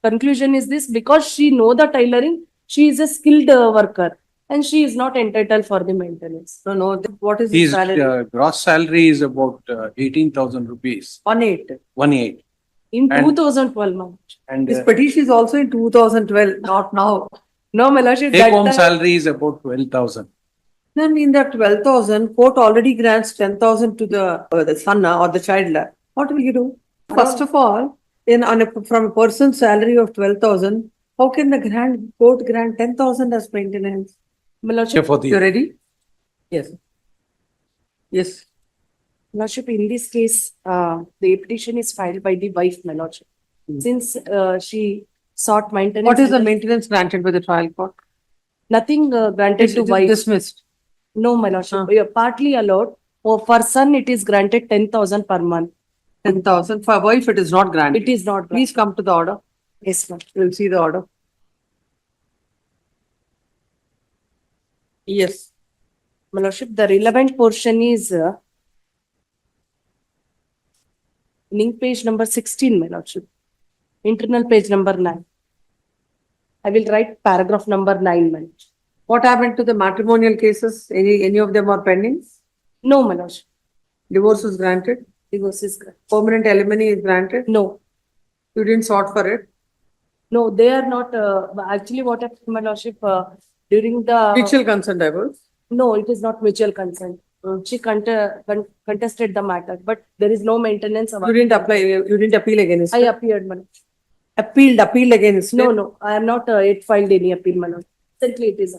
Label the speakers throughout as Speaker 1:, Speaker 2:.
Speaker 1: Conclusion is this: because she know the tailoring, she is a skilled worker and she is not entitled for the maintenance.
Speaker 2: No. What is his
Speaker 3: His
Speaker 2: salary?
Speaker 3: gross salary is about 18,000 rupees.
Speaker 2: 1/8.
Speaker 3: 1/8.
Speaker 1: In
Speaker 3: And-
Speaker 1: 2012, ma'am.
Speaker 3: And
Speaker 2: His petition is also in 2012, not now.
Speaker 1: No, my lordship,
Speaker 3: take
Speaker 1: that
Speaker 3: home
Speaker 1: time-
Speaker 3: salary is about 12,000.
Speaker 2: Then in that 12,000, court already grants 10,000 to the son or the child. What will you do? First of all, from a person's salary of 12,000, how can the court grant 10,000 as maintenance?
Speaker 1: My lordship,
Speaker 3: For the
Speaker 2: You ready? Yes. Yes.
Speaker 1: Lordship, in this case, the petition is filed by the wife, my lordship. Since she sought maintenance.
Speaker 2: What is the maintenance granted by the trial court?
Speaker 1: Nothing granted
Speaker 2: It
Speaker 1: to
Speaker 2: is
Speaker 1: wife.
Speaker 2: dismissed.
Speaker 1: No, my lordship. We are partly allowed. For son, it is granted 10,000 per month.
Speaker 2: 10,000. For wife, it is not granted.
Speaker 1: It is not.
Speaker 2: Please come to the order.
Speaker 1: Yes, ma'am.
Speaker 2: We'll see the order. Yes.
Speaker 1: My lordship, the relevant portion is link page number 16, my lordship. Internal page number 9. I will write paragraph number 9, my lordship.
Speaker 2: What happened to the matrimonial cases? Any of them are pending?
Speaker 1: No, my lordship.
Speaker 2: Divorce is granted?
Speaker 1: Divorce is granted.
Speaker 2: Permanent alimony is granted?
Speaker 1: No.
Speaker 2: You didn't sought for it?
Speaker 1: No, they are not. Actually, what happened, my lordship, during the.
Speaker 2: Mutual consent divorce?
Speaker 1: No, it is not mutual consent. She contested the matter, but there is no maintenance.
Speaker 2: You didn't apply, you didn't appeal against
Speaker 1: I
Speaker 2: it?
Speaker 1: appeared, my lordship.
Speaker 2: Appealed against it?
Speaker 1: No, I am not yet filed any appeal, my lordship. Recently, it is.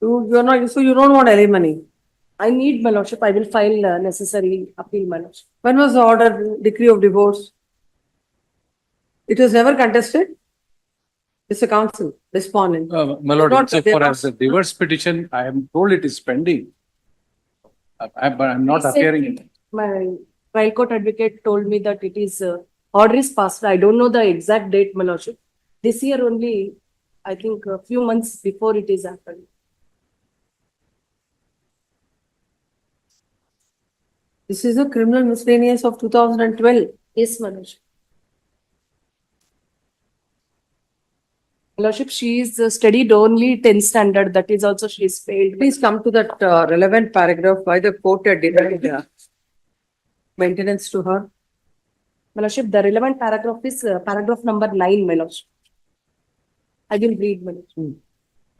Speaker 2: You're not, so you don't want alimony?
Speaker 1: I need, my lordship. I will file necessary appeal, my lordship.
Speaker 2: When was the order, decree of divorce? It was never contested? It's a counsel, respondent.
Speaker 3: My lord,
Speaker 2: Not-
Speaker 3: so far as the divorce petition, I am told it is pending. But I'm not
Speaker 1: He said
Speaker 3: appearing in it.
Speaker 1: My trial court advocate told me that it is order is passed. I don't know the exact date, my lordship. This year only, I think a few months before it is happened.
Speaker 2: This is a criminal miscellaneous of 2012.
Speaker 1: Yes, my lordship. My lordship, she is studied only 10th standard. That is also she is failed.
Speaker 2: Please come to that relevant paragraph why the court had denied maintenance to her.
Speaker 1: My lordship, the relevant paragraph is paragraph number 9, my lordship. I will read, my lordship.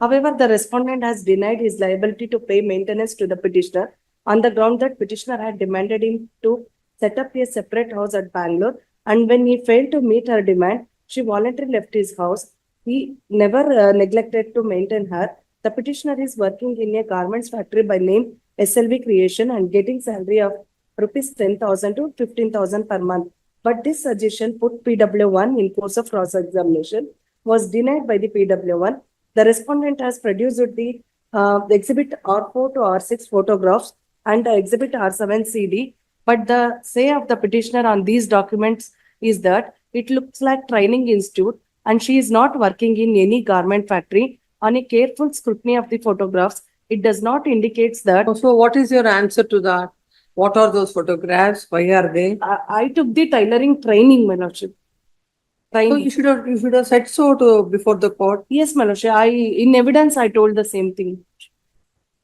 Speaker 1: However, the respondent has denied his liability to pay maintenance to the petitioner on the ground that petitioner had demanded him to set up a separate house at Bangalore, and when he failed to meet her demand, she voluntarily left his house. He never neglected to maintain her. The petitioner is working in a garments factory by name SLV Creation and getting salary of rupees 10,000 to 15,000 per month. But this suggestion put PW1 in course of cross-examination was denied by the PW1. The respondent has produced the exhibit R4 to R6 photographs and the exhibit R7 CD. But the say of the petitioner on these documents is that it looks like training institute and she is not working in any garment factory. On a careful scrutiny of the photographs, it does not indicate that.
Speaker 2: So what is your answer to that? What are those photographs? Why are they?
Speaker 1: I took the tailoring training, my lordship.
Speaker 2: So you should have said so before the court.
Speaker 1: Yes, my lordship. In evidence, I told the same thing.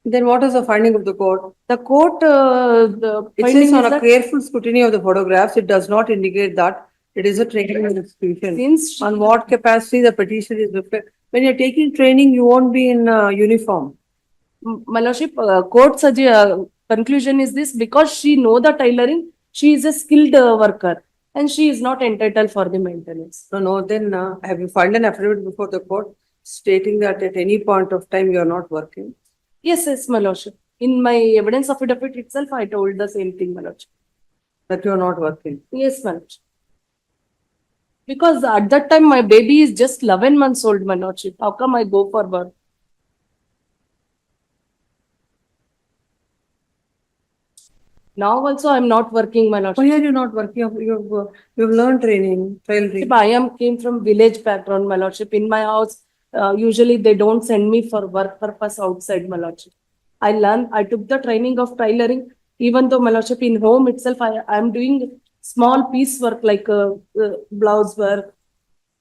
Speaker 2: Then what is the finding of the court?
Speaker 1: The court, the
Speaker 2: It
Speaker 1: finding
Speaker 2: says on
Speaker 1: is
Speaker 2: a
Speaker 1: that
Speaker 2: careful scrutiny of the photographs, it does not indicate that it is a training institution.
Speaker 1: since
Speaker 2: On what capacity the petition is reflected. When you're taking training, you won't be in uniform.
Speaker 1: my lordship, conclusion is this: because she know the tailoring, she is a skilled worker and she is not entitled for the maintenance.
Speaker 2: No, then have you filed an affidavit before the court stating that at any point of time you are not working?
Speaker 1: Yes, my lordship. In my evidence affidavit itself, I told the same thing, my lordship.
Speaker 2: That you are not working.
Speaker 1: Yes, my lordship. Because at that time, my baby is just 11 months old, my lordship. How come I go for birth? Now also, I am not working, my lordship.
Speaker 2: Why are you not working? You've learned training, tailoring.
Speaker 1: I came from village background, my lordship. In my house, usually they don't send me for work purpose outside, my lordship. I took the training of tailoring, even though, my lordship, in home itself, I am doing small piece work like blouse work,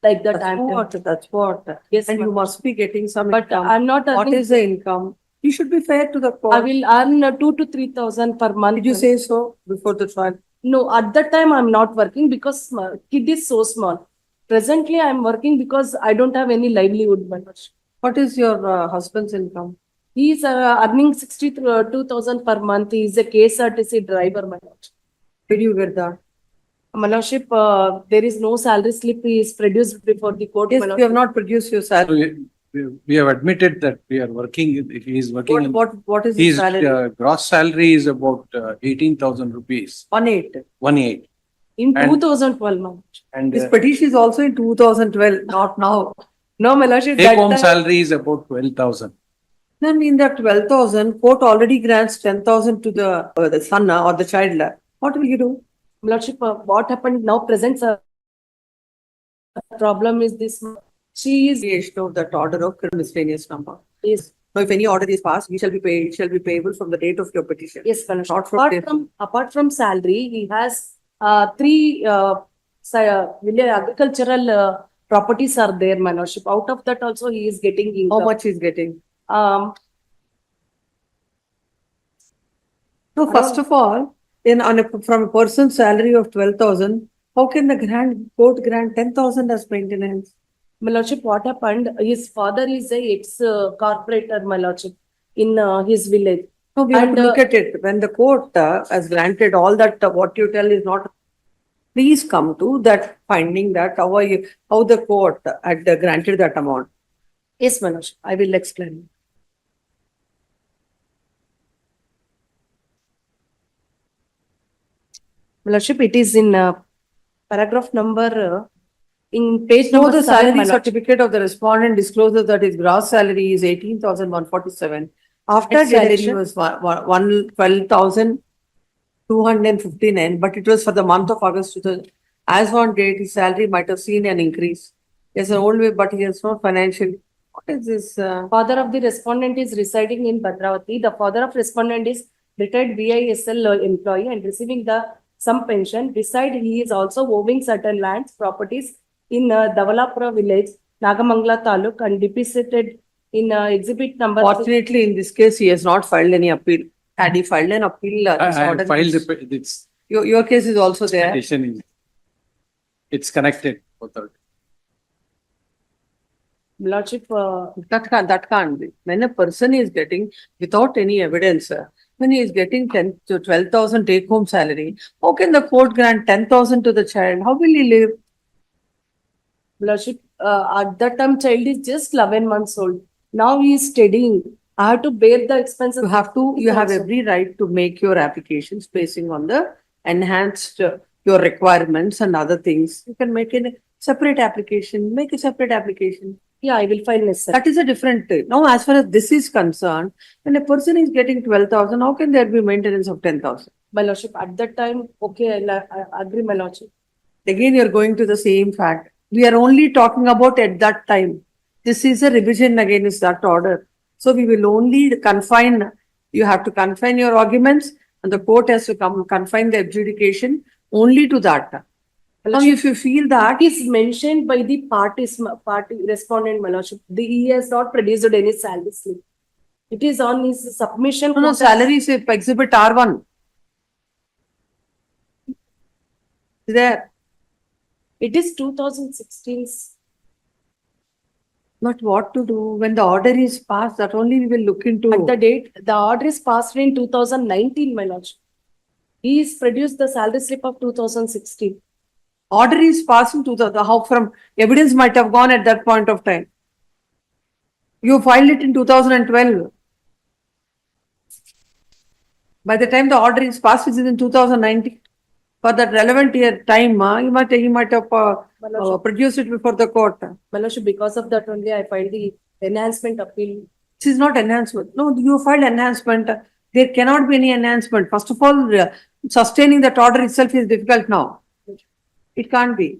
Speaker 1: like that. I'm doing.
Speaker 2: That's what.
Speaker 1: Yes,
Speaker 2: And you
Speaker 1: ma'am.
Speaker 2: must be getting some
Speaker 1: But
Speaker 2: income.
Speaker 1: I'm not
Speaker 2: What
Speaker 1: earning.
Speaker 2: is the income? You should be fair to the
Speaker 1: I
Speaker 2: court.
Speaker 1: will earn 2,000 to 3,000 per month.
Speaker 2: Did you say so before the trial?
Speaker 1: No, at that time I'm not working because my kid is so small. Presently, I'm working because I don't have any livelihood. My lord.
Speaker 2: What is your husband's income?
Speaker 1: He is earning 62,000 per month. He is a KSRTC driver, my lord.
Speaker 2: Did you get that?
Speaker 1: My lordship, there is no salary slip is produced before the court.
Speaker 2: Yes,
Speaker 1: my
Speaker 2: you
Speaker 1: lordship.
Speaker 2: have not produced your
Speaker 3: So
Speaker 2: salary.
Speaker 3: we have admitted that we are working, he is working in,
Speaker 2: What is his
Speaker 3: his
Speaker 2: salary?
Speaker 3: gross salary is about 18,000 rupees,
Speaker 2: 1/8.
Speaker 3: 1/8.
Speaker 1: In
Speaker 3: And-
Speaker 1: 2012, my lordship.
Speaker 3: And
Speaker 2: This petition is also in 2012, not now.
Speaker 1: No, my lordship,
Speaker 3: take
Speaker 1: that
Speaker 3: home
Speaker 1: time,
Speaker 3: salary is about 12,000.
Speaker 2: Then in that 12,000, court already grants 10,000 to the son or the child. What will you do?
Speaker 1: my lordship, what happened now presents a problem is this. She is,
Speaker 2: Creation of that order of miscellaneous number.
Speaker 1: is
Speaker 2: Now, if any order is passed, it shall be payable from the date of your petition.
Speaker 1: yes, my lordship.
Speaker 2: Not from
Speaker 1: Apart from salary, he has three agricultural properties are there, my lordship. Out of that also he is getting
Speaker 2: How
Speaker 1: income.
Speaker 2: much is getting?
Speaker 1: Um,
Speaker 2: No, first of all, from a person's salary of 12,000, how can the court grant 10,000 as maintenance?
Speaker 1: my lordship, what happened? His father is a ex-corporator, my lordship, in his village.
Speaker 2: No, we have
Speaker 1: And,
Speaker 2: to look at it. When the court has granted all that, what you tell is not. Please come to that finding that how the court had granted that amount.
Speaker 1: Yes, my lordship, I will explain. My lordship, it is in paragraph number, in page
Speaker 2: So
Speaker 1: number
Speaker 2: the
Speaker 1: 7, my
Speaker 2: salary
Speaker 1: lordship.
Speaker 2: certificate of the respondent discloses that his gross salary is 18,147. After
Speaker 1: Next
Speaker 2: salary
Speaker 1: section.
Speaker 2: was 12,259, but it was for the month of August. As on date, his salary might have seen an increase. There's an old way, but he has no financial. What is this?
Speaker 1: Father of the respondent is residing in Bhadravati. The father of respondent is retired BISL employee and receiving the some pension. Beside, he is also owning certain lands, properties in Davalapura village, Nagamangala Taluk, and deposited in exhibit number.
Speaker 2: Fortunately, in this case, he has not filed any appeal. Had he filed an appeal,
Speaker 3: I
Speaker 2: this
Speaker 3: have
Speaker 2: order
Speaker 3: filed
Speaker 2: is-
Speaker 3: this
Speaker 2: your case is also there.
Speaker 3: petition in, it's connected. Both are-
Speaker 1: Lordship,
Speaker 2: That can't be. When a person is getting, without any evidence, when he is getting 10 to 12,000 take home salary, how can the court grant 10,000 to the child? How will he live?
Speaker 1: Lordship, at that time child is just 11 months old. Now he is studying. I have to bear the expenses.
Speaker 2: You have
Speaker 1: Also.
Speaker 2: every right to make your applications basing on the enhanced, your requirements and other things. You can make a separate application, make a separate application.
Speaker 1: Yeah, I will file necessary.
Speaker 2: That is a different thing. Now, as far as this is concerned, when a person is getting 12,000, how can there be maintenance of 10,000?
Speaker 1: My lordship, at that time, okay, I agree, my lordship.
Speaker 2: Again, you're going to the same fact. We are only talking about at that time. This is a revision against that order. So we will only confine, you have to confine your arguments and the court has to confine the adjudication only to that. Now, if you feel that,
Speaker 1: It is mentioned by the party respondent, my lordship. He has not produced any salary slip. It is on his submission.
Speaker 2: no, salary is exhibit R1. There,
Speaker 1: It is 2016.
Speaker 2: but what to do when the order is passed, that only we will look into.
Speaker 1: At the date, the order is passed in 2019, my lordship. He is produced the salary slip of 2016.
Speaker 2: Order is passing to the how from evidence might have gone at that point of time. You filed it in 2012. By the time the order is passed, which is in 2019. For that relevant year time, he might have produced it before the court.
Speaker 1: My lordship, because of that only I filed the enhancement appeal.
Speaker 2: This is not enhancement. No, you filed enhancement. There cannot be any enhancement. First of all, sustaining that order itself is difficult now. It can't be.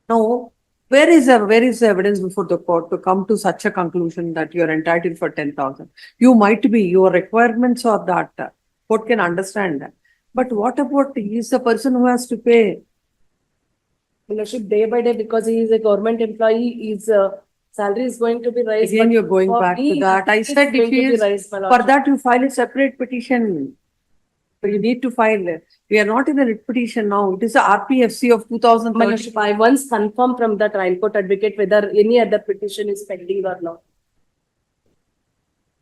Speaker 2: Now, where is the evidence before the court to come to such a conclusion that you are entitled for 10,000? You might be, your requirements are that. Court can understand that. But what about, he is the person who has to pay?
Speaker 1: My lordship, day by day, because he is a government employee, his salary is going to be raised.
Speaker 2: Again,
Speaker 1: but
Speaker 2: you're going
Speaker 1: for
Speaker 2: back to
Speaker 1: me,
Speaker 2: that. I
Speaker 1: it is
Speaker 2: said if
Speaker 1: going to
Speaker 2: he
Speaker 1: be
Speaker 2: is,
Speaker 1: raised, my
Speaker 2: for
Speaker 1: lordship.
Speaker 2: that you file a separate petition. So you need to file it. We are not in a writ petition now. It is a RPFC of
Speaker 1: My
Speaker 2: 2013.
Speaker 1: lordship, I once confirmed from the trial court advocate whether any other petition is pending or not.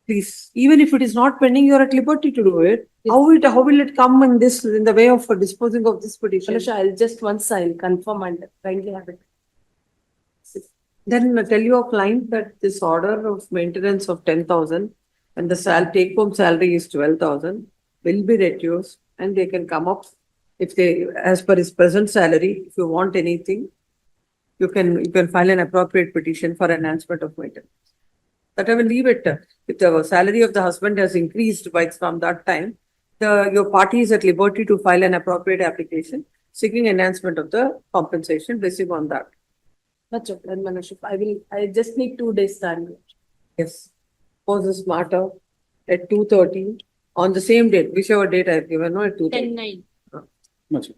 Speaker 2: Please, even if it is not pending, you are at liberty to do it.
Speaker 1: Yes.
Speaker 2: How will it come in this, in the way of disposing of this
Speaker 1: My
Speaker 2: petition?
Speaker 1: lordship, I'll confirm and kindly have it.
Speaker 2: Then tell your client that this order of maintenance of 10,000 and the take home salary is 12,000 will be reduced and they can come up if they, as per his present salary, if you want anything, you can file an appropriate petition for enhancement of maintenance. That I will leave it. If the salary of the husband has increased by from that time, your party is at liberty to file an appropriate application seeking enhancement of the compensation based on that.
Speaker 1: Much of that, my lordship. I just need 2 days time.
Speaker 2: Yes. Pose this matter at 2:30 on the same date, whichever date I've given, no, at 2:30.
Speaker 4: 10-9.
Speaker 3: Much.